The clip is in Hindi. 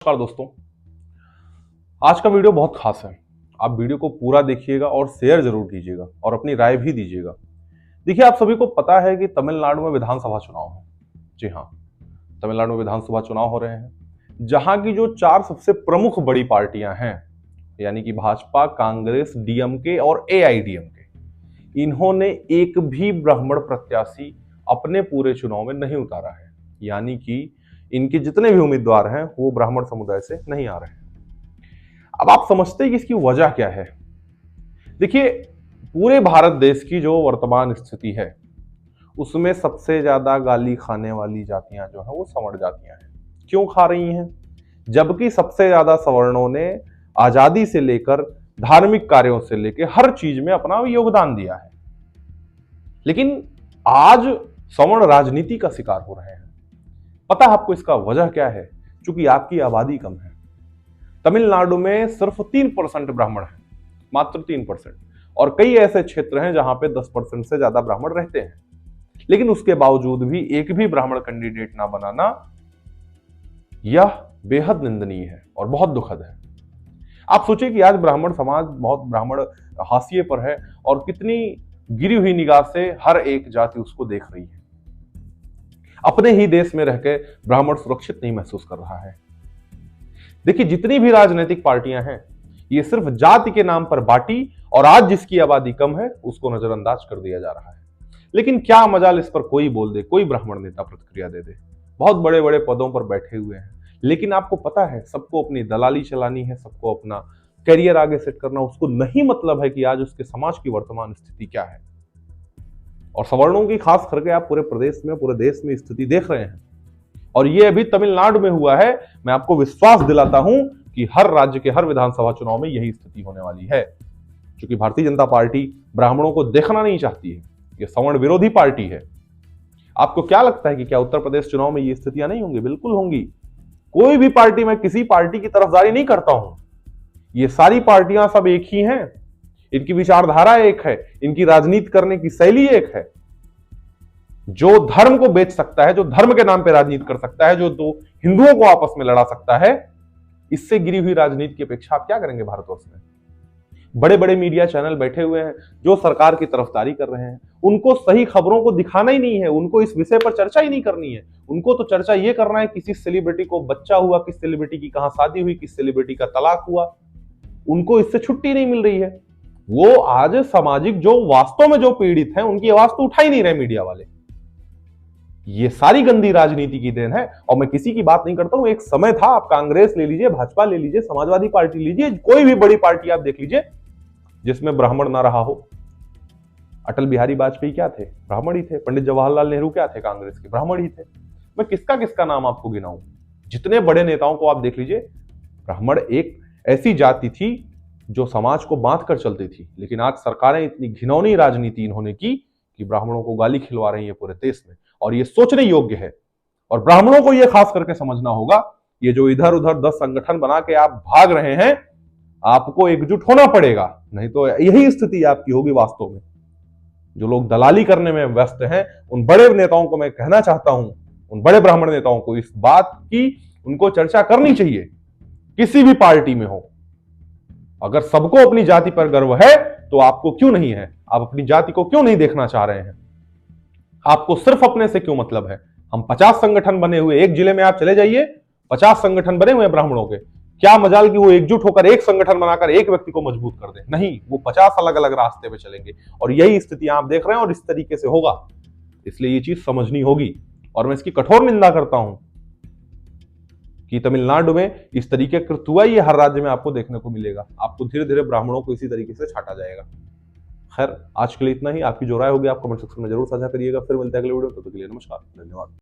नमस्कार दोस्तों, आज का वीडियो बहुत खास है। आप वीडियो को पूरा देखिएगा और शेयर जरूर कीजिएगा और अपनी राय भी दीजिएगा। देखिए, आप सभी को पता है कि तमिलनाडु में विधानसभा चुनाव है। जी हाँ, तमिलनाडु में विधानसभा चुनाव हो रहे हैं, जहां की जो चार सबसे प्रमुख बड़ी पार्टियां हैं, यानी कि भाजपा, कांग्रेस, डीएमके और एआईडीएमके, इन्होंने एक भी ब्राह्मण प्रत्याशी अपने पूरे चुनाव में नहीं उतारा है। यानी कि इनके जितने भी उम्मीदवार हैं वो ब्राह्मण समुदाय से नहीं आ रहे हैं। अब आप समझते हैं कि इसकी वजह क्या है। देखिए, पूरे भारत देश की जो वर्तमान स्थिति है उसमें सबसे ज्यादा गाली खाने वाली जातियां जो है वो सवर्ण जातियां हैं। क्यों खा रही हैं? जबकि सबसे ज्यादा सवर्णों ने आजादी से लेकर धार्मिक कार्यों से लेकर हर चीज में अपना योगदान दिया है, लेकिन आज सवर्ण राजनीति का शिकार हो रहे हैं। पता है आपको इसका वजह क्या है? क्योंकि आपकी आबादी कम है। तमिलनाडु में सिर्फ 3% ब्राह्मण है, मात्र 3%, और कई ऐसे क्षेत्र हैं जहां पे 10% से ज्यादा ब्राह्मण रहते हैं। लेकिन उसके बावजूद भी एक भी ब्राह्मण कैंडिडेट ना बनाना, यह बेहद निंदनीय है और बहुत दुखद है। आप सोचिए कि आज ब्राह्मण समाज बहुत ब्राह्मण हाशिए पर है और कितनी गिरी हुई निगाह से हर एक जाति उसको देख रही है। अपने ही देश में रहकर ब्राह्मण सुरक्षित नहीं महसूस कर रहा है। देखिए, जितनी भी राजनीतिक पार्टियां हैं ये सिर्फ जाति के नाम पर बांटी, और आज जिसकी आबादी कम है उसको नजरअंदाज कर दिया जा रहा है। लेकिन क्या मजाल इस पर कोई बोल दे, कोई ब्राह्मण नेता प्रतिक्रिया दे दे। बहुत बड़े बड़े पदों पर बैठे हुए हैं, लेकिन आपको पता है सबको अपनी दलाली चलानी है, सबको अपना कैरियर आगे सेट करना। उसको नहीं मतलब है कि आज उसके समाज की वर्तमान स्थिति क्या है। और सवर्णों की खास करके आप पूरे प्रदेश में, पूरे देश में स्थिति देख रहे हैं, और ये अभी तमिलनाडु में हुआ है। मैं आपको विश्वास दिलाता हूं कि हर राज्य के हर विधानसभा चुनाव में यही स्थिति होने वाली है, क्योंकि भारतीय जनता पार्टी ब्राह्मणों को देखना नहीं चाहती है। ये सवर्ण विरोधी पार्टी है। आपको क्या लगता है कि क्या उत्तर प्रदेश चुनाव में ये स्थितियां नहीं होंगी? बिल्कुल होंगी। कोई भी पार्टी, मैं किसी पार्टी की तरफदारी नहीं करता हूं, ये सारी पार्टियां सब एक ही हैं। इनकी विचारधारा एक है, इनकी राजनीति करने की शैली एक है। जो धर्म को बेच सकता है, जो धर्म के नाम पे राजनीति कर सकता है, जो दो हिंदुओं को आपस में लड़ा सकता है, इससे गिरी हुई राजनीति की अपेक्षा आप क्या करेंगे भारतवर्ष में? बड़े बड़े मीडिया चैनल बैठे हुए हैं जो सरकार की तरफदारी कर रहे हैं। उनको सही खबरों को दिखाना ही नहीं है, उनको इस विषय पर चर्चा ही नहीं करनी है। उनको तो चर्चा ये करना है किसी सेलिब्रिटी को बच्चा हुआ, किस सेलिब्रिटी की कहां शादी हुई, किस सेलिब्रिटी का तलाक हुआ। उनको इससे छुट्टी नहीं मिल रही है। वो आज सामाजिक जो वास्तव में जो पीड़ित हैं उनकी आवाज तो उठा ही नहीं रहे मीडिया वाले। ये सारी गंदी राजनीति की देन है। और मैं किसी की बात नहीं करता हूं। एक समय था, आप कांग्रेस ले लीजिए, भाजपा ले लीजिए, समाजवादी पार्टी लीजिए, कोई भी बड़ी पार्टी आप देख लीजिए जिसमें ब्राह्मण ना रहा हो। अटल बिहारी वाजपेयी क्या थे? ब्राह्मण ही थे। पंडित जवाहरलाल नेहरू क्या थे? कांग्रेस के ब्राह्मण ही थे। मैं किसका किसका नाम आपको गिनाऊं? जितने बड़े नेताओं को आप देख लीजिए, ब्राह्मण एक ऐसी जाति थी जो समाज को बांध कर चलती थी। लेकिन आज सरकारें इतनी घिनौनी राजनीति इन्होंने की कि ब्राह्मणों को गाली खिलवा रही है पूरे देश में, और ये सोचने योग्य है। और ब्राह्मणों को ये खास करके समझना होगा, ये जो इधर उधर 10 संगठन बना के आप भाग रहे हैं, आपको एकजुट होना पड़ेगा, नहीं तो यही स्थिति आपकी होगी वास्तव में। जो लोग दलाली करने में व्यस्त हैं, उन बड़े नेताओं को मैं कहना चाहता हूं, उन बड़े ब्राह्मण नेताओं को इस बात की उनको चर्चा करनी चाहिए, किसी भी पार्टी में हो। अगर सबको अपनी जाति पर गर्व है तो आपको क्यों नहीं है? आप अपनी जाति को क्यों नहीं देखना चाह रहे हैं? आपको सिर्फ अपने से क्यों मतलब है? हम 50 संगठन बने हुए, एक जिले में आप चले जाइए, 50 संगठन बने हुए हैं ब्राह्मणों के। क्या मजाल कि वो एकजुट होकर एक संगठन बनाकर एक व्यक्ति को मजबूत कर दे? नहीं, वो 50 अलग अलग रास्ते पे चलेंगे। और यही स्थिति आप देख रहे हैं और इस तरीके से होगा। इसलिए ये चीज समझनी होगी, और मैं इसकी कठोर निंदा करता हूं कि तमिलनाडु में इस तरीके कृत हुआ। ये हर राज्य में आपको देखने को मिलेगा। आपको धीरे धीरे ब्राह्मणों को इसी तरीके से छाटा जाएगा। खैर, आज के लिए इतना ही। आपकी जो राय होगी आप कमेंट सेक्शन में जरूर साझा करिएगा। फिर मिलते हैं अगले वीडियो में। तब तक के लिए नमस्कार, धन्यवाद।